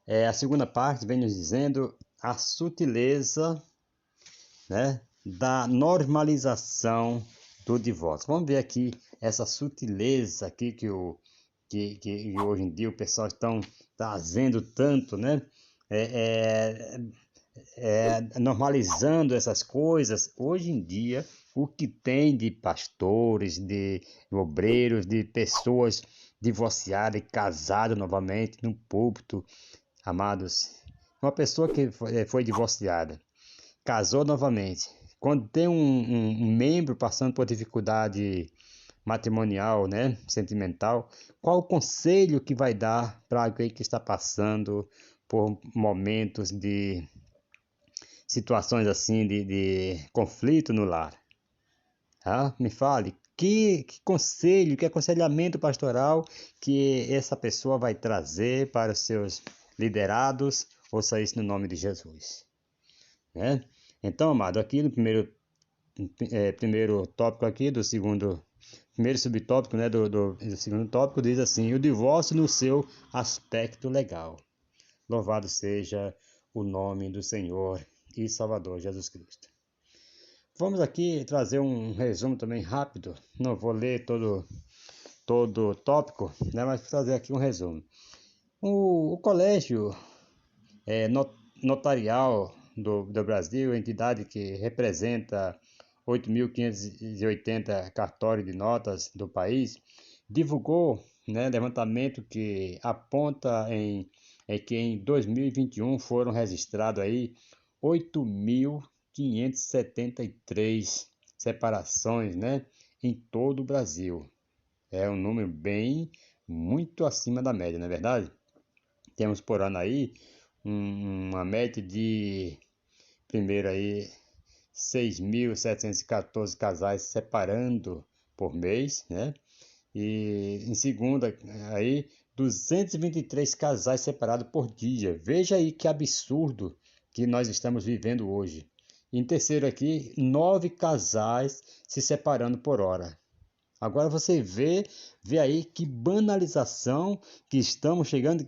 A segunda parte vem nos dizendo a sutileza, né, da normalização do divórcio. Vamos ver aqui essa sutileza aqui que hoje em dia o pessoal estão trazendo tanto, né? É, Normalizando essas coisas. Hoje em dia, o que tem de pastores, de obreiros, de pessoas divorciadas e casadas novamente no púlpito, amados, uma pessoa que foi divorciada, casou novamente. Quando tem um membro passando por dificuldade matrimonial, né, sentimental, qual o conselho que vai dar para alguém que está passando por momentos de situações assim de conflito no lar? Me fale, que conselho, que aconselhamento pastoral que essa pessoa vai trazer para os seus liderados? Ouça isso no nome de Jesus, né? Então, amado, aqui no primeiro tópico aqui do segundo, primeiro subtópico, né, do segundo tópico, diz assim: o divórcio no seu aspecto legal. Louvado seja o nome do Senhor e Salvador Jesus Cristo. Vamos aqui trazer um resumo também rápido. Não vou ler todo o tópico, né, mas vou trazer aqui um resumo. O colégio notarial do Brasil, entidade que representa 8.580 cartórios de notas do país, divulgou, né, levantamento que aponta que em 2021 foram registrados aí 8.573 separações, né, em todo o Brasil. É um número muito acima da média, não é verdade? Temos por ano aí uma média de, primeiro aí, 6.714 casais separando por mês, né? E em segunda, aí, 223 casais separados por dia. Veja aí que absurdo que nós estamos vivendo hoje. Em terceiro aqui, 9 casais se separando por hora. Agora você vê aí que banalização que estamos chegando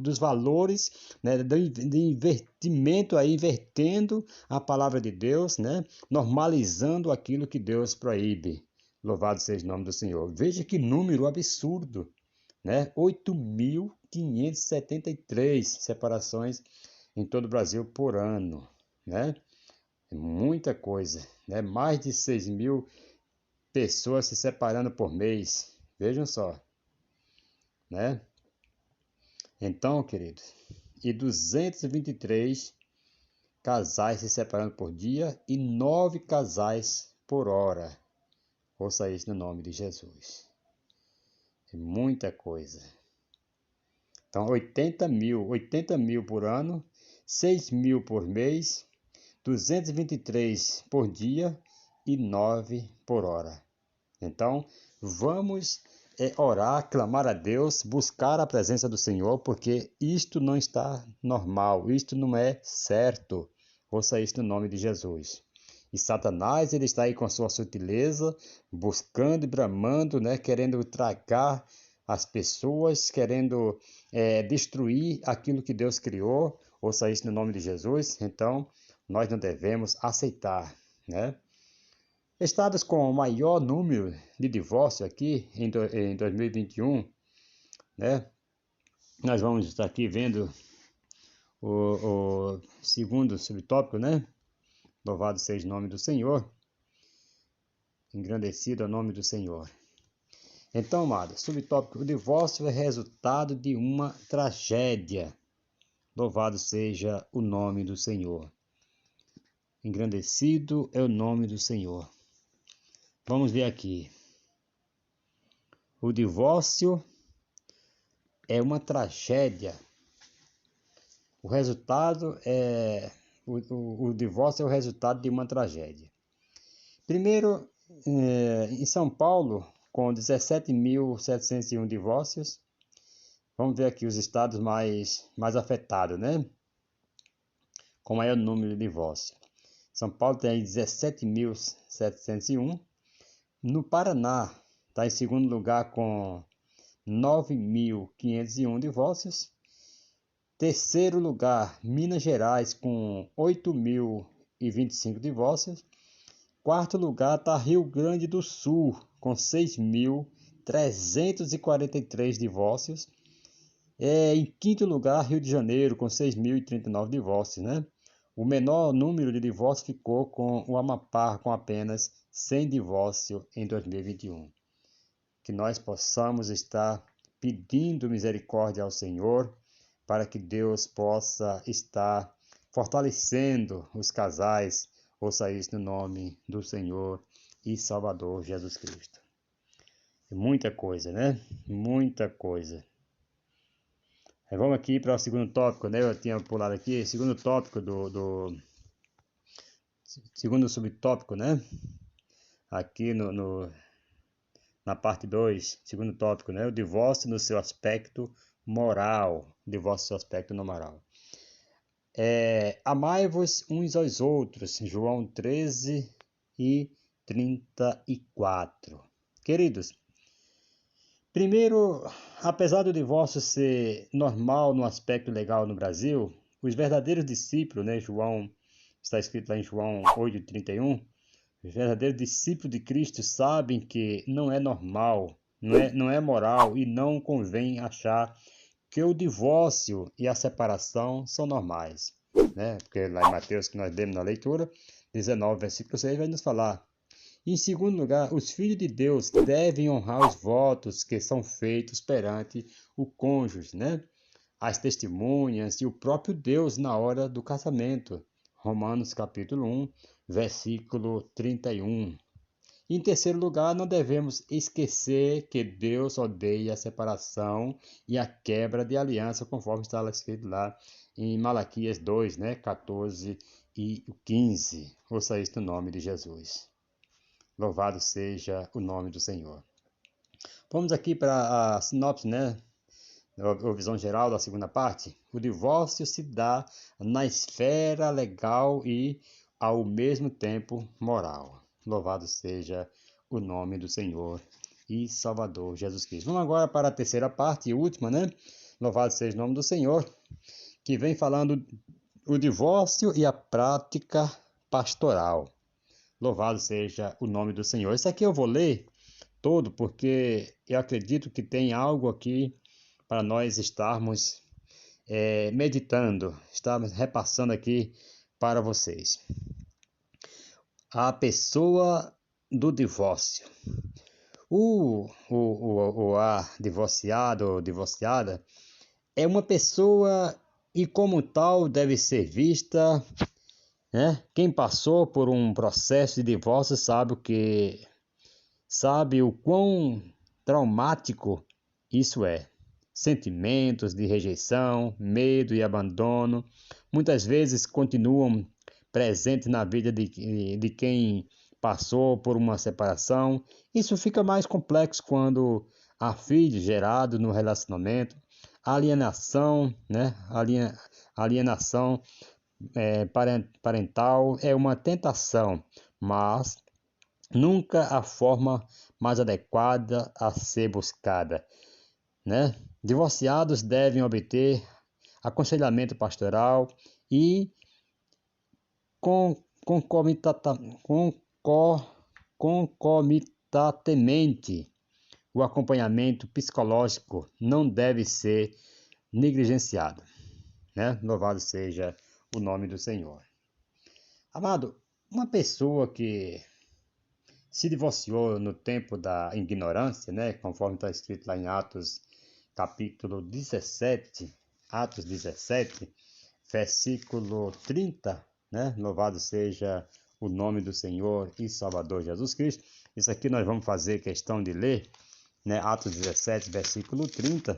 dos valores, né, de investimento aí, invertendo a palavra de Deus, né, normalizando aquilo que Deus proíbe. Louvado seja o nome do Senhor. Veja que número absurdo, né? 8.573 separações em todo o Brasil por ano, né? É muita coisa, né? Mais de 6.000 pessoas se separando por mês. Vejam só, né? Então, queridos, e 223 casais se separando por dia e 9 casais por hora. Ouça isso no nome de Jesus. É muita coisa. Então, 80 mil por ano, 6.000 por mês, 223 por dia e 9 por hora. Então, vamos orar, clamar a Deus, buscar a presença do Senhor, porque isto não está normal, isto não é certo. Ouça isso no nome de Jesus. E Satanás, ele está aí com a sua sutileza, buscando e bramando, né, querendo tragar as pessoas, querendo destruir aquilo que Deus criou. Ouça isso no nome de Jesus. Então, nós não devemos aceitar, né? Estados com o maior número de divórcio aqui em 2021, né? Nós vamos estar aqui vendo o segundo subtópico, né? Louvado seja o nome do Senhor, engrandecido é o nome do Senhor. Então, amado, subtópico: o divórcio é resultado de uma tragédia. Louvado seja o nome do Senhor. Engrandecido é o nome do Senhor. Vamos ver aqui. O divórcio é uma tragédia. O divórcio é o resultado de uma tragédia. Primeiro, em São Paulo, com 17.701 divórcios, vamos ver aqui os estados mais afetados, né? Com maior número de divórcios. São Paulo tem 17.701. No Paraná, está em segundo lugar com 9.501 divórcios. Terceiro lugar, Minas Gerais, com 8.025 divórcios. Quarto lugar está Rio Grande do Sul, com 6.343 divórcios. Em quinto lugar, Rio de Janeiro, com 6.039 divórcios, né? O menor número de divórcios ficou com o Amapá, com apenas 100 divórcios em 2021. Que nós possamos estar pedindo misericórdia ao Senhor, para que Deus possa estar fortalecendo os casais. Ouça isso no nome do Senhor e Salvador Jesus Cristo. Muita coisa, né? Muita coisa. Vamos aqui para o segundo tópico, né? Eu tinha pulado aqui, segundo tópico segundo subtópico, né? Aqui na parte 2, segundo tópico, né? O divórcio no seu aspecto moral. Divórcio no seu aspecto no moral. Amai-vos uns aos outros, João 13 e 34. Queridos, primeiro, apesar do divórcio ser normal no aspecto legal no Brasil, os verdadeiros discípulos, né, está escrito lá em João 8:31, os verdadeiros discípulos de Cristo sabem que não é normal, não é moral e não convém achar que o divórcio e a separação são normais, né? Porque lá em Mateus, que nós lemos na leitura, 19, versículo 6, vai nos falar. Em segundo lugar, os filhos de Deus devem honrar os votos que são feitos perante o cônjuge, né? As testemunhas e o próprio Deus na hora do casamento. Romanos capítulo 1, versículo 31. Em terceiro lugar, não devemos esquecer que Deus odeia a separação e a quebra de aliança, conforme está escrito lá em Malaquias 2, né? 14 e 15. Ouça isso no nome de Jesus. Louvado seja o nome do Senhor. Vamos aqui para a sinopse, né? A visão geral da segunda parte. O divórcio se dá na esfera legal e, ao mesmo tempo, moral. Louvado seja o nome do Senhor e Salvador Jesus Cristo. Vamos agora para a terceira parte e última, né? Louvado seja o nome do Senhor, que vem falando o divórcio e a prática pastoral. Louvado seja o nome do Senhor. Isso aqui eu vou ler todo porque eu acredito que tem algo aqui para nós estarmos meditando, estarmos repassando aqui para vocês. A pessoa do divórcio. A divorciado ou divorciada é uma pessoa e como tal deve ser vista, né? Quem passou por um processo de divórcio sabe o quão traumático isso é. Sentimentos de rejeição, medo e abandono muitas vezes continuam presentes na vida de quem passou por uma separação. Isso fica mais complexo quando há filhos gerados no relacionamento. Alienação, né? Alienação parental é uma tentação, mas nunca a forma mais adequada a ser buscada, né? Divorciados devem obter aconselhamento pastoral e concomitantemente o acompanhamento psicológico não deve ser negligenciado, né? Louvado seja o nome do Senhor. Amado, uma pessoa que se divorciou no tempo da ignorância, né? Conforme está escrito lá em Atos capítulo 17, Atos 17, versículo 30, né? Louvado seja o nome do Senhor e Salvador Jesus Cristo. Isso aqui nós vamos fazer questão de ler, né? Atos 17, versículo 30.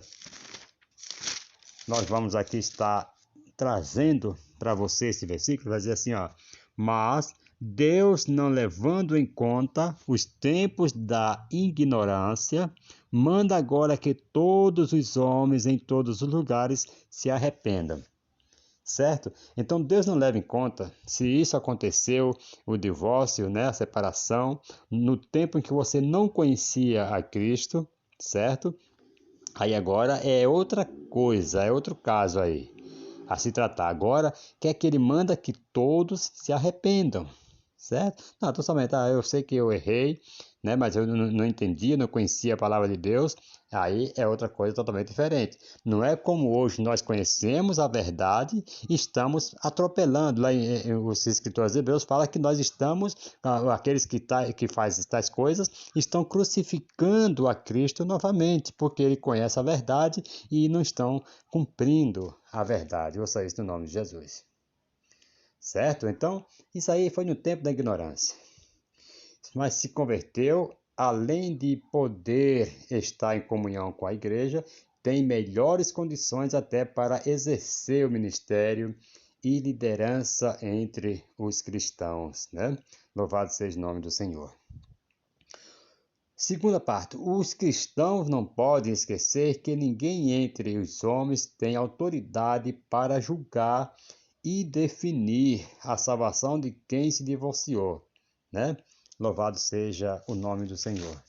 Nós vamos aqui estar trazendo para você esse versículo, vai dizer assim, ó: mas Deus, não levando em conta os tempos da ignorância, manda agora que todos os homens em todos os lugares se arrependam. Certo? Então Deus não leva em conta se isso aconteceu, o divórcio, né, a separação, no tempo em que você não conhecia a Cristo, certo? Aí agora é outra coisa, é outro caso aí. a se tratar. Agora, quer que ele manda que todos se arrependam, certo? Não, então somente, eu sei que eu errei, né? Mas eu não entendia, não conhecia a palavra de Deus. Aí é outra coisa totalmente diferente. Não é como hoje nós conhecemos a verdade e estamos atropelando. Lá os escritores hebreus falam que nós estamos, aqueles que fazem tais coisas, estão crucificando a Cristo novamente, porque ele conhece a verdade e não estão cumprindo a verdade. Ouça isso no nome de Jesus. Certo? Então, isso aí foi no tempo da ignorância. Mas se converteu, além de poder estar em comunhão com a igreja, tem melhores condições até para exercer o ministério e liderança entre os cristãos, né? Louvado seja o nome do Senhor. Segunda parte, os cristãos não podem esquecer que ninguém entre os homens tem autoridade para julgar e definir a salvação de quem se divorciou, né? Louvado seja o nome do Senhor.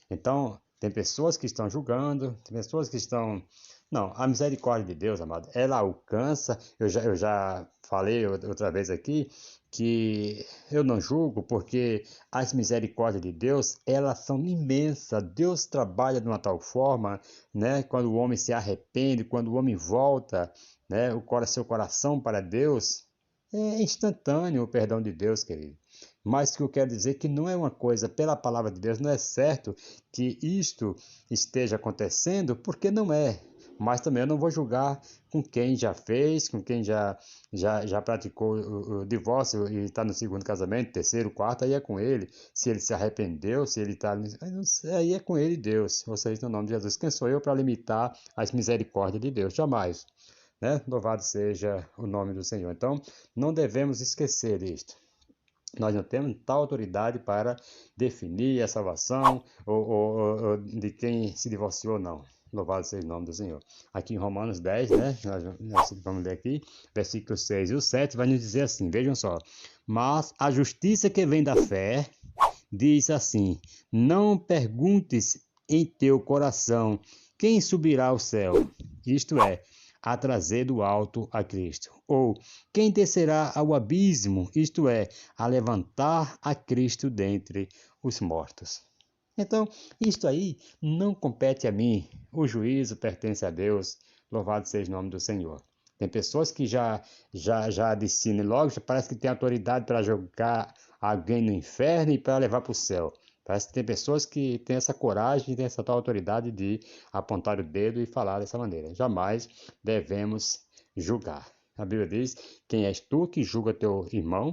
Então, tem pessoas que estão julgando, tem pessoas que estão... Não, a misericórdia de Deus, amado, ela alcança. Eu já falei outra vez aqui que eu não julgo porque as misericórdias de Deus, elas são imensas. Deus trabalha de uma tal forma, né? Quando o homem se arrepende, quando o homem volta, né? Seu coração para Deus, é instantâneo o perdão de Deus, querido. Mas que eu quero dizer que não é uma coisa, pela palavra de Deus, não é certo que isto esteja acontecendo, porque não é. Mas também eu não vou julgar com quem já fez, com quem já praticou o divórcio e está no segundo casamento, terceiro, quarto, aí é com ele. Se ele se arrependeu, se ele está... Aí é com ele Deus. Ou seja, no nome de Jesus. Quem sou eu para limitar as misericórdias de Deus? Jamais. Né? Louvado seja o nome do Senhor. Então, não devemos esquecer isto. Nós não temos tal autoridade para definir a salvação ou de quem se divorciou ou não. Louvado seja o nome do Senhor. Aqui em Romanos 10, né? Nós vamos ler aqui, versículos 6 e o 7, vai nos dizer assim, vejam só. Mas a justiça que vem da fé diz assim: não perguntes em teu coração quem subirá ao céu, isto é, a trazer do alto a Cristo, ou quem descerá ao abismo, isto é, a levantar a Cristo dentre os mortos. Então, isto aí não compete a mim, o juízo pertence a Deus, louvado seja o nome do Senhor. Tem pessoas que já decidem logo, já parece que tem autoridade para jogar alguém no inferno e para levar para o céu. Parece que tem pessoas que têm essa coragem, têm essa tal autoridade de apontar o dedo e falar dessa maneira. Jamais devemos julgar. A Bíblia diz: quem és tu que julga teu irmão?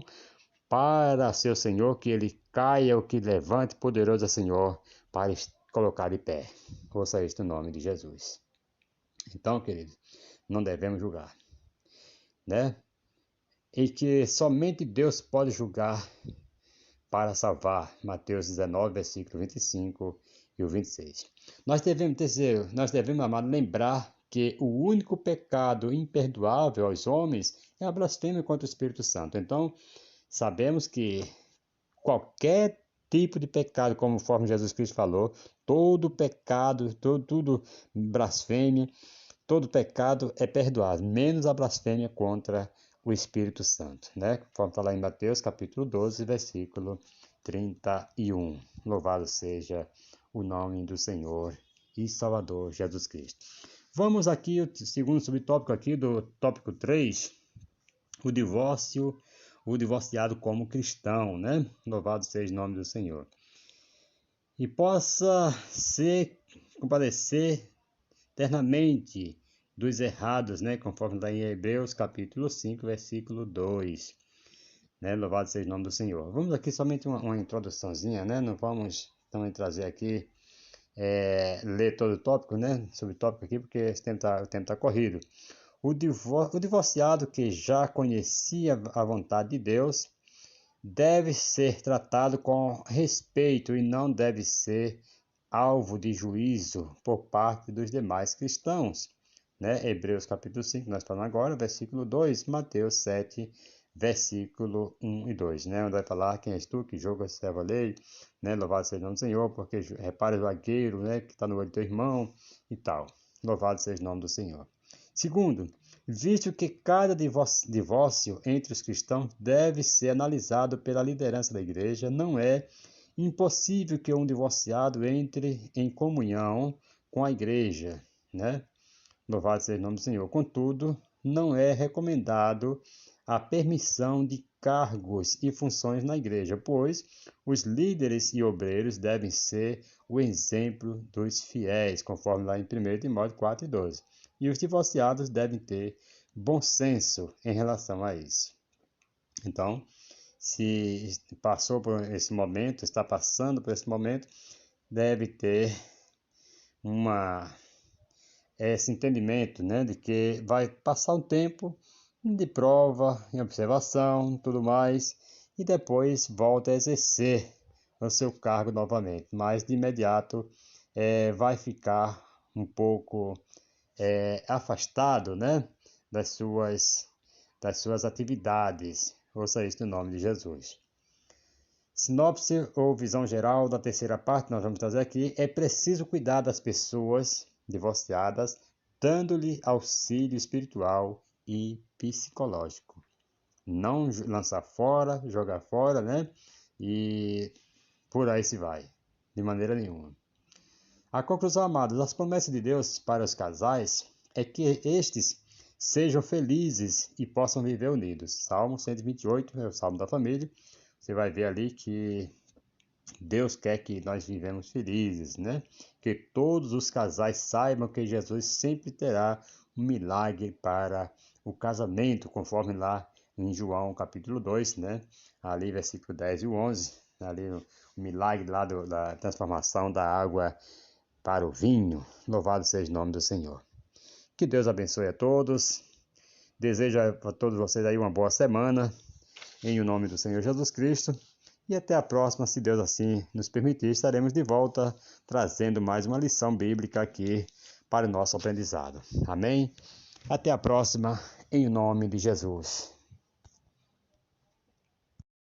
Para seu Senhor que ele caia, o que levante, poderoso é o Senhor, para colocar de pé. Ouça isto no nome de Jesus. Então, queridos, não devemos julgar, né? E que somente Deus pode julgar para salvar. Mateus 19, versículo 25 e o 26. Nós devemos, amado, lembrar que o único pecado imperdoável aos homens é a blasfêmia contra o Espírito Santo. Então, sabemos que qualquer tipo de pecado, conforme Jesus Cristo falou, todo pecado, tudo blasfêmia, todo pecado é perdoado, menos a blasfêmia contra o Espírito Santo, né? Conforme está lá em Mateus, capítulo 12, versículo 31. Louvado seja o nome do Senhor e Salvador Jesus Cristo. Vamos aqui, o segundo subtópico aqui do tópico 3, o divórcio, o divorciado como cristão, né? Louvado seja o nome do Senhor. E possa compadecer eternamente dos errados, né? Conforme está em Hebreus capítulo 5, versículo 2. Né? Louvado seja o nome do Senhor. Vamos aqui somente uma introduçãozinha, né? Não vamos também trazer aqui, ler todo o tópico, né? Subtópico aqui, porque o tempo tá corrido. O divorciado que já conhecia a vontade de Deus deve ser tratado com respeito e não deve ser alvo de juízo por parte dos demais cristãos. Né? Hebreus capítulo 5, nós falamos agora, versículo 2, Mateus 7, versículo 1 e 2, né? Onde vai falar: quem és tu que julga, serva a lei, né? Louvado seja o nome do Senhor, porque repara o zagueiro, né? Que está no olho do teu irmão e tal. Louvado seja o nome do Senhor. Segundo, visto que cada divórcio entre os cristãos deve ser analisado pela liderança da igreja, não é impossível que um divorciado entre em comunhão com a igreja, né? Louvado seja o nome do Senhor. Contudo, não é recomendado a permissão de cargos e funções na igreja, pois os líderes e obreiros devem ser o exemplo dos fiéis, conforme lá em 1 Timóteo 4:12. E os divorciados devem ter bom senso em relação a isso. Então, se passou por esse momento, está passando por esse momento, deve ter esse entendimento, né, de que vai passar um tempo de prova, em observação, tudo mais, e depois volta a exercer o seu cargo novamente, mas de imediato vai ficar um pouco afastado, né, das suas atividades. Ouça isso no nome de Jesus. Sinopse ou visão geral da terceira parte, nós vamos trazer aqui. É preciso cuidar das pessoas divorciadas, dando-lhe auxílio espiritual e psicológico. Não lançar fora, jogar fora, né? E por aí se vai, de maneira nenhuma. A conclusão, amados, as promessas de Deus para os casais é que estes sejam felizes e possam viver unidos. Salmo 128, é o Salmo da família. Você vai ver ali que Deus quer que nós vivemos felizes, né? Que todos os casais saibam que Jesus sempre terá um milagre para o casamento, conforme lá em João capítulo 2, né? Ali versículo 10 e 11, ali o milagre lá da transformação da água para o vinho. Louvado seja o nome do Senhor. Que Deus abençoe a todos. Desejo a todos vocês aí uma boa semana, em o nome do Senhor Jesus Cristo. E até a próxima, se Deus assim nos permitir, estaremos de volta trazendo mais uma lição bíblica aqui para o nosso aprendizado. Amém? Até a próxima, em nome de Jesus.